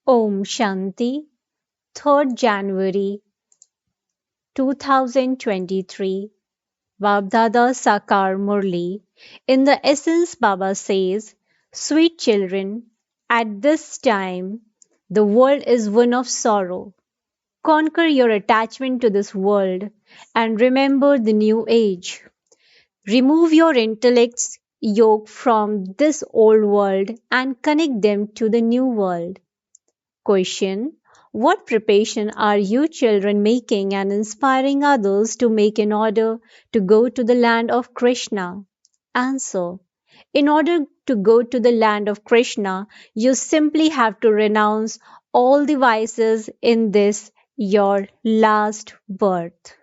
Om Shanti, 3rd January 2023, Baapdada Murli. In the essence, Baba says, sweet children, at this time, the world is one of sorrow. Conquer your attachment to this world and remember the new age. Remove your intellect's yoke from this old world and connect them to the new world. Question: what preparation are you children making and inspiring others to make in order to go to the land of Krishna? Answer: in order to go to the land of Krishna, you simply have to renounce all the vices in this your last birth.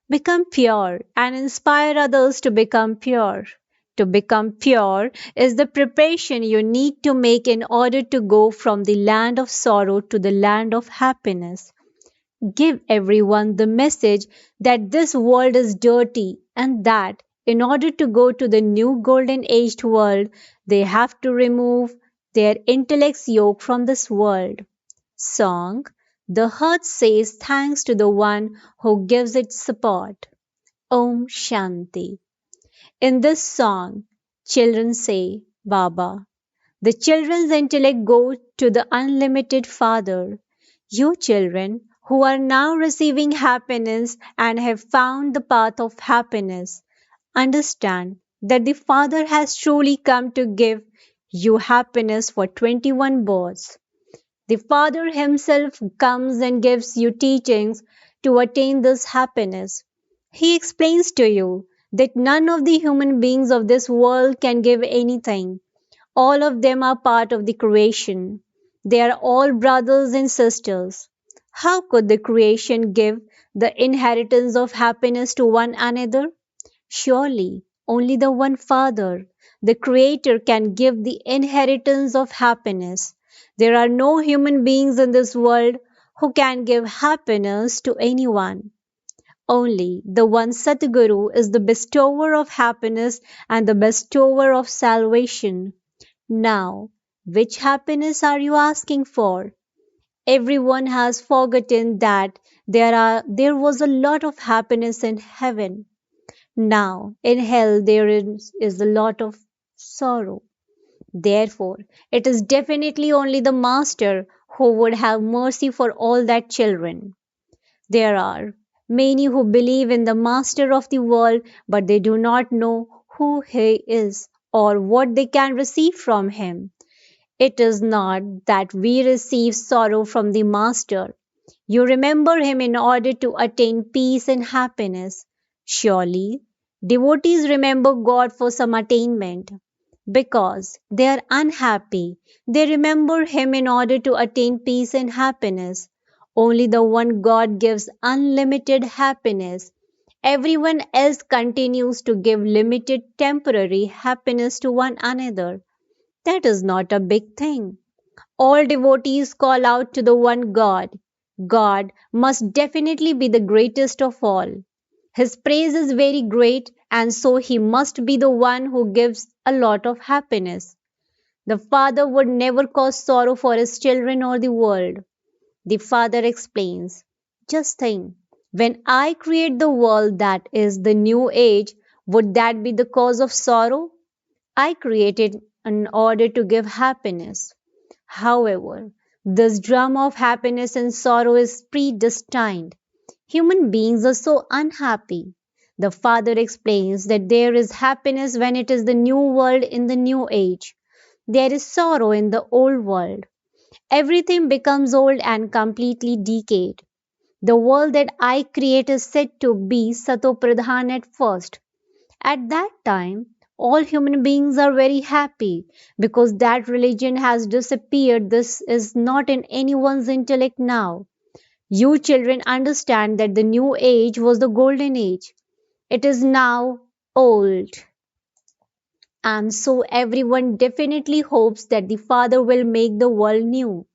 Become pure and inspire others to become pure. To become pure is the preparation you need to make in order to go from the land of sorrow to the land of happiness. Give everyone the message that this world is dirty and that in order to go to the new golden aged world, they have to remove their intellect's yoke from this world. Song: the heart says thanks to the one who gives it support. Om Shanti. In this song, children say, Baba. The children's intellect go to the unlimited Father. You children who are now receiving happiness and have found the path of happiness, understand that the Father has truly come to give you happiness for 21 births. The Father Himself comes and gives you teachings to attain this happiness. He explains to you that none of the human beings of this world can give anything. All of them are part of the creation. They are all brothers and sisters. How could the creation give the inheritance of happiness to one another? Surely, only the one Father, the Creator, can give the inheritance of happiness. There are no human beings in this world who can give happiness to anyone. Only the one Satguru is the bestower of happiness and the bestower of salvation. Now, which happiness are you asking for? Everyone has forgotten that there was a lot of happiness in heaven. Now, in hell, there is a lot of sorrow. Therefore, it is definitely only the Master who would have mercy for all that children. There are many who believe in the Master of the world, but they do not know who he is or what they can receive from him. It is not that we receive sorrow from the Master. You remember him in order to attain peace and happiness. Surely, devotees remember God for some attainment. Because they are unhappy, they remember him in order to attain peace and happiness. Only the one God gives unlimited happiness. Everyone else continues to give limited temporary happiness to one another. That is not a big thing. All devotees call out to the one God. God must definitely be the greatest of all. His praise is very great, and so he must be the one who gives a lot of happiness. The Father would never cause sorrow for his children or the world. The Father explains, just think, when I create the world that is the new age, would that be the cause of sorrow? I created in order to give happiness. However, this drama of happiness and sorrow is predestined. Human beings are so unhappy. The Father explains that there is happiness when it is the new world in the new age. There is sorrow in the old world. Everything becomes old and completely decayed. The world that I create is said to be Satopradhan at first. At that time, all human beings are very happy because that religion has disappeared. This is not in anyone's intellect now. You children understand that the new age was the golden age. It is now old. And so everyone definitely hopes that the Father will make the world new.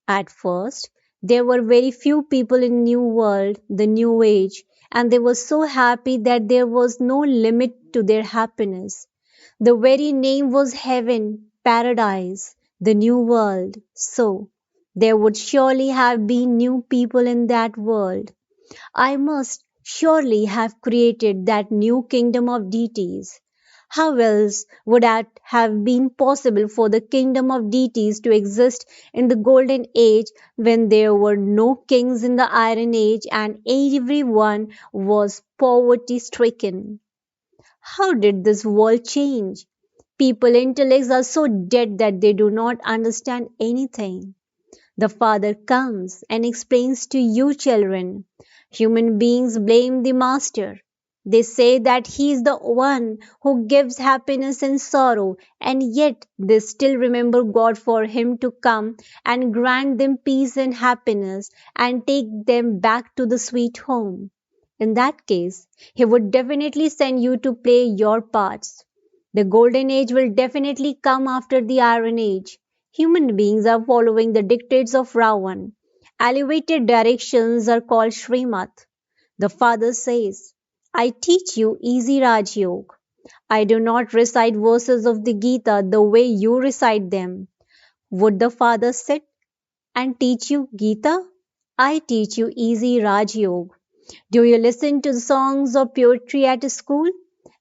At first, there were very few people in new world, the new age, and they were so happy that there was no limit to their happiness. The very name was heaven, paradise, the new world. So, There would surely have been new people in that world. I must surely have created that new kingdom of deities. How else would it have been possible for the kingdom of deities to exist in the golden age when there were no kings in the iron age and everyone was poverty stricken? How did this world change? People intellects are so dead that they do not understand anything. The Father comes and explains to you, children. Human beings blame the Master. They say that he is the one who gives happiness and sorrow, and yet they still remember God for him to come and grant them peace and happiness and take them back to the sweet home. In that case, he would definitely send you to play your parts. The golden age will definitely come after the iron age. Human beings are following the dictates of Ravan. Elevated directions are called Srimad. The father says, I teach you easy Raj Yoga. I do not recite verses of the Gita the way you recite them. Would the father sit and teach you Gita? I teach you easy Raj Yoga. Do you listen to songs or poetry at school?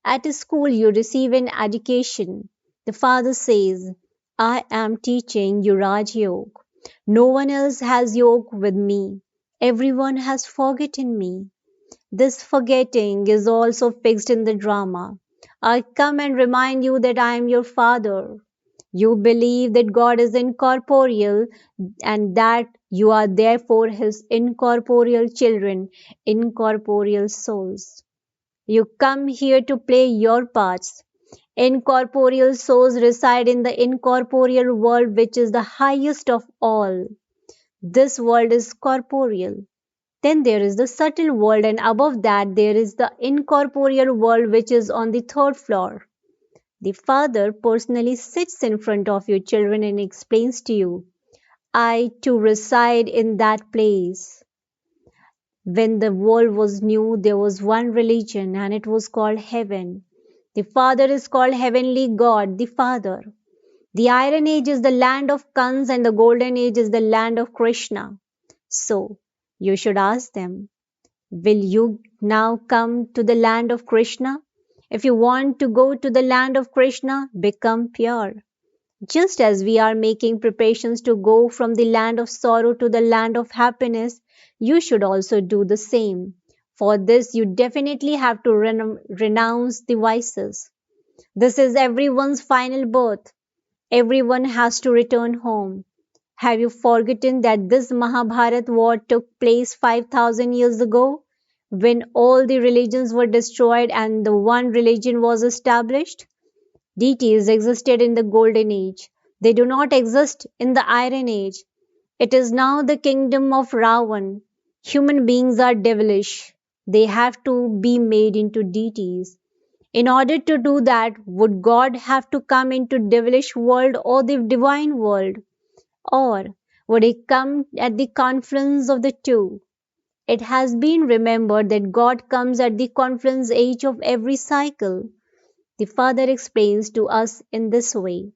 At school, you receive an education. The father says, I am teaching you Raj Yoga. No one else has yoga with me. Everyone has forgotten me. This forgetting is also fixed in the drama. I come and remind you that I am your father. You believe that God is incorporeal and that you are therefore his incorporeal children, incorporeal souls. You come here to play your parts. Incorporeal souls reside in the incorporeal world, which is the highest of all. This world is corporeal. Then there is the subtle world, and above that, there is the incorporeal world, which is on the third floor. The Father personally sits in front of your children and explains to you, I too reside in that place. When the world was new, there was one religion, and it was called heaven. The Father is called Heavenly God, the Father. The Iron Age is the land of Kans, and the Golden Age is the land of Krishna. So, you should ask them, will you now come to the land of Krishna? If you want to go to the land of Krishna, become pure. Just as we are making preparations to go from the land of sorrow to the land of happiness, you should also do the same. For this, you definitely have to renounce the vices. This is everyone's final birth. Everyone has to return home. Have you forgotten that this Mahabharat war took place 5,000 years ago, when all the religions were destroyed and the one religion was established? Deities existed in the Golden Age. They do not exist in the Iron Age. It is now the kingdom of Ravan. Human beings are devilish. They have to be made into deities. In order to do that, would God have to come into devilish world or the divine world? Or would he come at the confluence of the two? It has been remembered that God comes at the confluence age of every cycle. The Father explains to us in this way.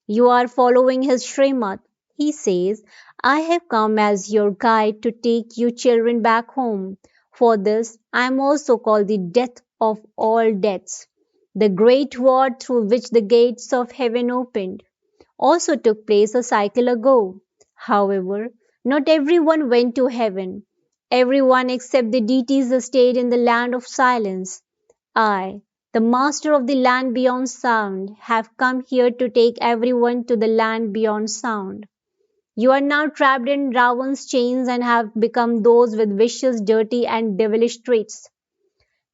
You are following his Srimad. He says, I have come as your guide to take you children back home. For this, I am also called the death of all deaths. The great war through which the gates of heaven opened also took place a cycle ago. However, not everyone went to heaven. Everyone except the deities stayed in the land of silence. I, the master of the land beyond sound, have come here to take everyone to the land beyond sound. You are now trapped in Ravan's chains and have become those with vicious, dirty, and devilish traits.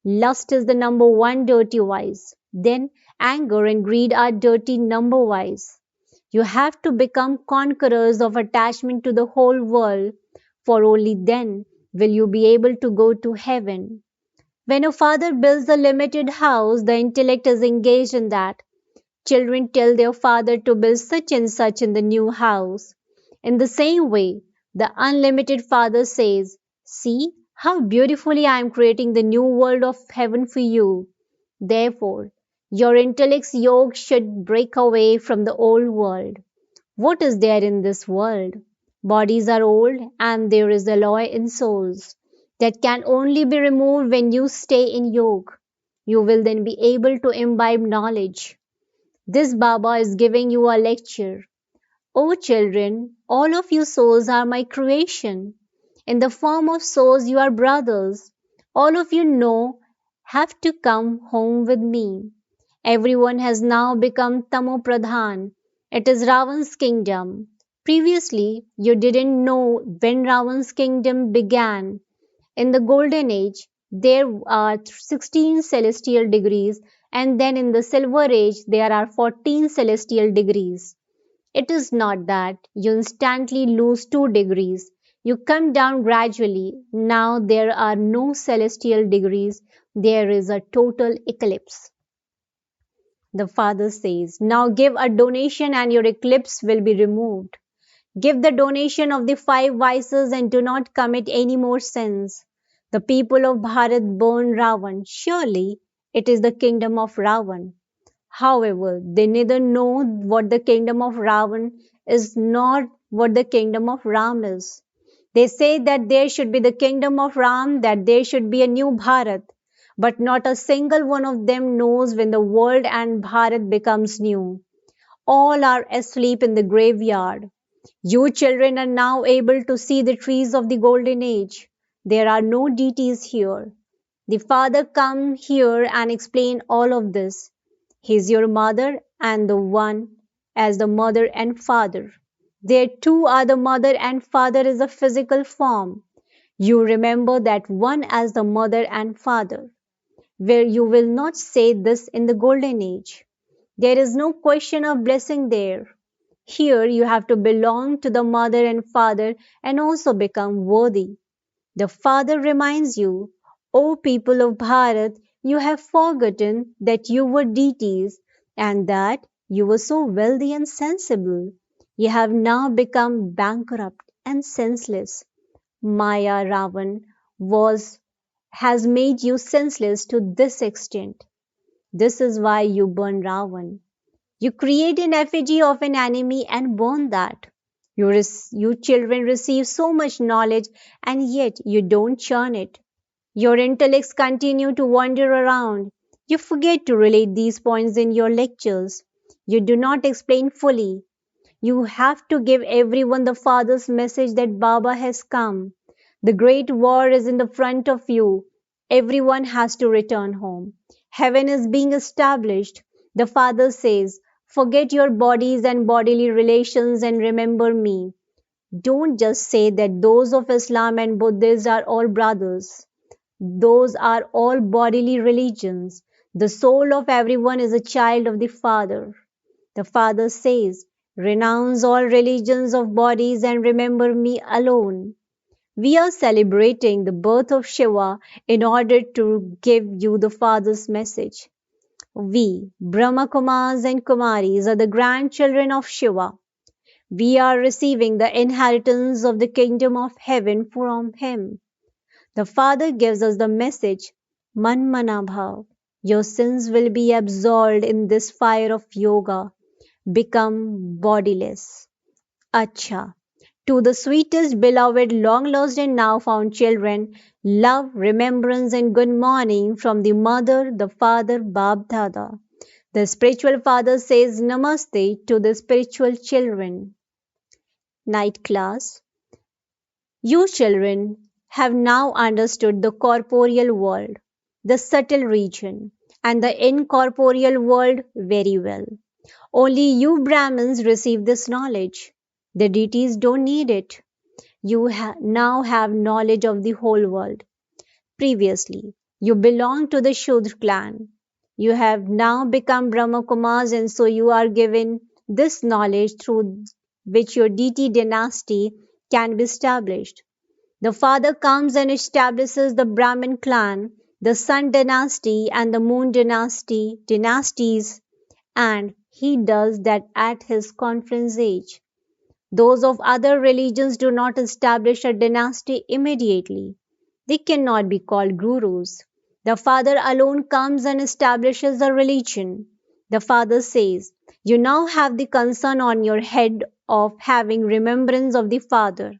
Lust is the number one dirty vice. Then anger and greed are dirty number wise. You have to become conquerors of attachment to the whole world, for only then will you be able to go to heaven. When a father builds a limited house, the intellect is engaged in that. Children tell their father to build such and such in the new house. In the same way, the unlimited Father says, see how beautifully I am creating the new world of heaven for you. Therefore, your intellect's yoke should break away from the old world. What is there in this world? Bodies are old, and there is alloy in souls that can only be removed when you stay in yoga. You will then be able to imbibe knowledge. This Baba is giving you a lecture. O children, all of you souls are my creation. In the form of souls, you are brothers. All of you know have to come home with me. Everyone has now become Tamo Pradhan. It is Ravan's kingdom. Previously, you didn't know when Ravan's kingdom began. In the Golden Age, there are 16 celestial degrees, and then in the Silver Age, there are 14 celestial degrees. It is not that you instantly lose 2 degrees. You come down gradually. Now there are no celestial degrees. There is a total eclipse. The father says, now give a donation and your eclipse will be removed. Give the donation of the 5 vices and do not commit any more sins. The people of Bharat burn Ravan. Surely it is the kingdom of Ravan. However, they neither know what the kingdom of Ravan is nor what the kingdom of Ram is. They say that there should be the kingdom of Ram, that there should be a new Bharat, but not a single one of them knows when the world and Bharat becomes new. All are asleep in the graveyard. You children are now able to see the trees of the golden age. There are no deities here. The Father come here and explain all of this. He is your mother and the one as the mother and father. There too are the mother and father is a physical form. You remember that one as the mother and father, where you will not say this in the golden age. There is no question of blessing there. Here you have to belong to the mother and father and also become worthy. The Father reminds you, O people of Bharat, you have forgotten that you were deities and that you were so wealthy and sensible. You have now become bankrupt and senseless. Maya Ravan was has made you senseless to this extent. This is why you burn Ravan. You create an effigy of an enemy and burn that. You children receive so much knowledge and yet you don't churn it. Your intellects continue to wander around. You forget to relate these points in your lectures. You do not explain fully. You have to give everyone the Father's message that Baba has come. The great war is in the front of you. Everyone has to return home. Heaven is being established. The Father says, forget your bodies and bodily relations and remember me. Don't just say that those of Islam and Buddhists are all brothers. Those are all bodily religions. The soul of everyone is a child of the Father. The Father says, renounce all religions of bodies and remember me alone. We are celebrating the birth of Shiva in order to give you the Father's message. We, Brahmakumaris and Kumaris, are the grandchildren of Shiva. We are receiving the inheritance of the kingdom of heaven from him. The Father gives us the message, Man Mana Bhav. Your sins will be absolved in this fire of yoga. Become bodiless. Acha. To the sweetest, beloved, long lost and now found children, love, remembrance, and good morning from the mother, the father, Baapdada. The spiritual father says namaste to the spiritual children. Night class. You children have now understood the corporeal world, the subtle region, and the incorporeal world very well. Only you Brahmins receive this knowledge. The deities don't need it. You now have knowledge of the whole world. Previously, you belonged to the Shudra clan. You have now become Brahmakumaris and so you are given this knowledge through which your deity dynasty can be established. The father comes and establishes the Brahmin clan, the Sun dynasty and the Moon dynasties, and he does that at his conference age. Those of other religions do not establish a dynasty immediately. They cannot be called gurus. The Father alone comes and establishes a religion. The Father says, you now have the concern on your head of having remembrance of the Father.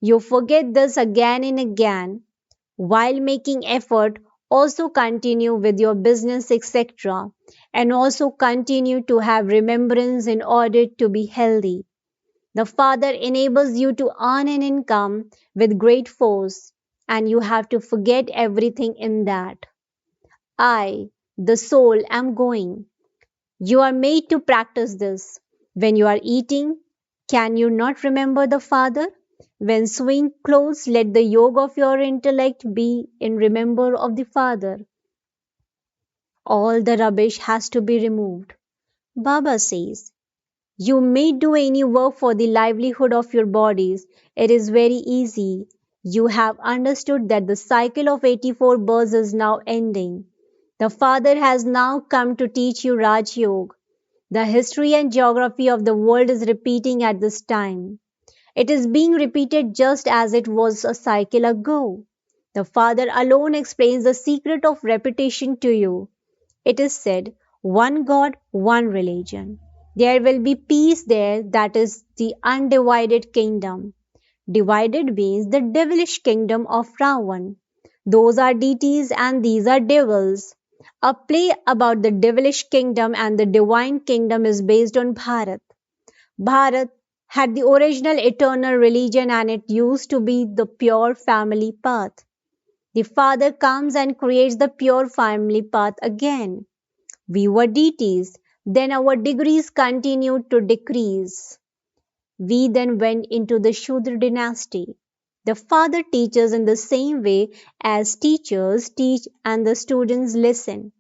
You forget this again and again while making effort. Also continue with your business, etc., and also continue to have remembrance in order to be healthy. The Father enables you to earn an income with great force, and you have to forget everything in that. I, the soul, am going. You are made to practice this. When you are eating, can you not remember the Father? When sewing clothes, let the yoke of your intellect be in remember of the Father. All the rubbish has to be removed. Baba says, you may do any work for the livelihood of your bodies. It is very easy. You have understood that the cycle of 84 births is now ending. The Father has now come to teach you Raj Yoga. The history and geography of the world is repeating at this time. It is being repeated just as it was a cycle ago. The Father alone explains the secret of repetition to you. It is said, one God, one religion. There will be peace there, that is the undivided kingdom. Divided means the devilish kingdom of Ravan. Those are deities and these are devils. A play about the devilish kingdom and the divine kingdom is based on Bharat. Bharat had the original eternal religion and it used to be the pure family path. The Father comes and creates the pure family path again. We were deities, then our degrees continued to decrease. We then went into the Shudra dynasty. The Father teaches in the same way as teachers teach and the students listen.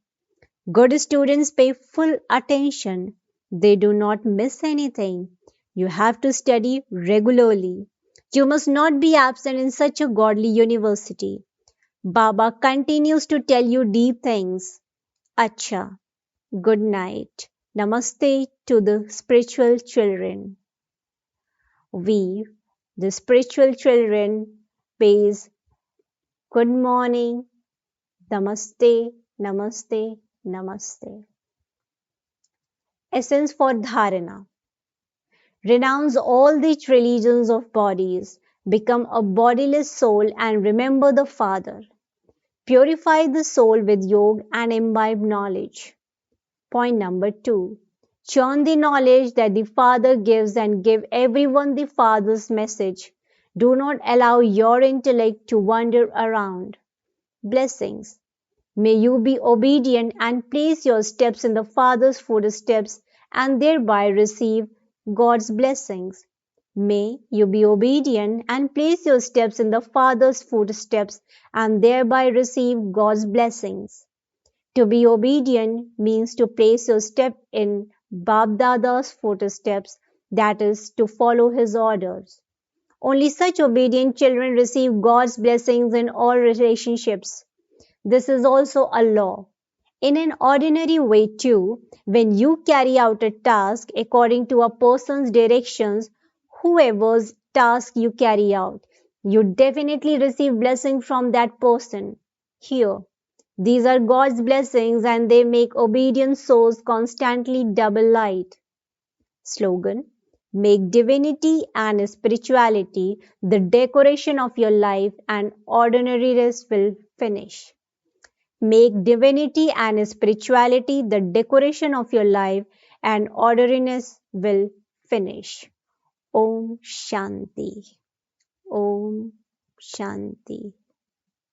Good students pay full attention. They do not miss anything. You have to study regularly. You must not be absent in such a godly university. Baba continues to tell you deep things. Acha. Good night. Namaste to the spiritual children. We, the spiritual children, pays good morning. Namaste, namaste, namaste. Essence for Dharana. Renounce all the religions of bodies. Become a bodiless soul and remember the Father. Purify the soul with yoga and imbibe knowledge. Point number 2. Churn the knowledge that the Father gives and give everyone the Father's message. Do not allow your intellect to wander around. Blessings. May you be obedient and place your steps in the Father's footsteps and thereby receive God's blessings. May you be obedient and place your steps in the Father's footsteps and thereby receive God's blessings. To be obedient means to place your step in Baapdada's footsteps, that is, to follow his orders. Only such obedient children receive God's blessings in all relationships. This is also a law. In an ordinary way too, when you carry out a task according to a person's directions, whoever's task you carry out, you definitely receive blessing from that person. Here, these are God's blessings and they make obedient souls constantly double light. Slogan: make divinity and spirituality the decoration of your life and ordinariness will finish. Make divinity and spirituality the decoration of your life and ordinariness will finish. Om Shanti. Om Shanti.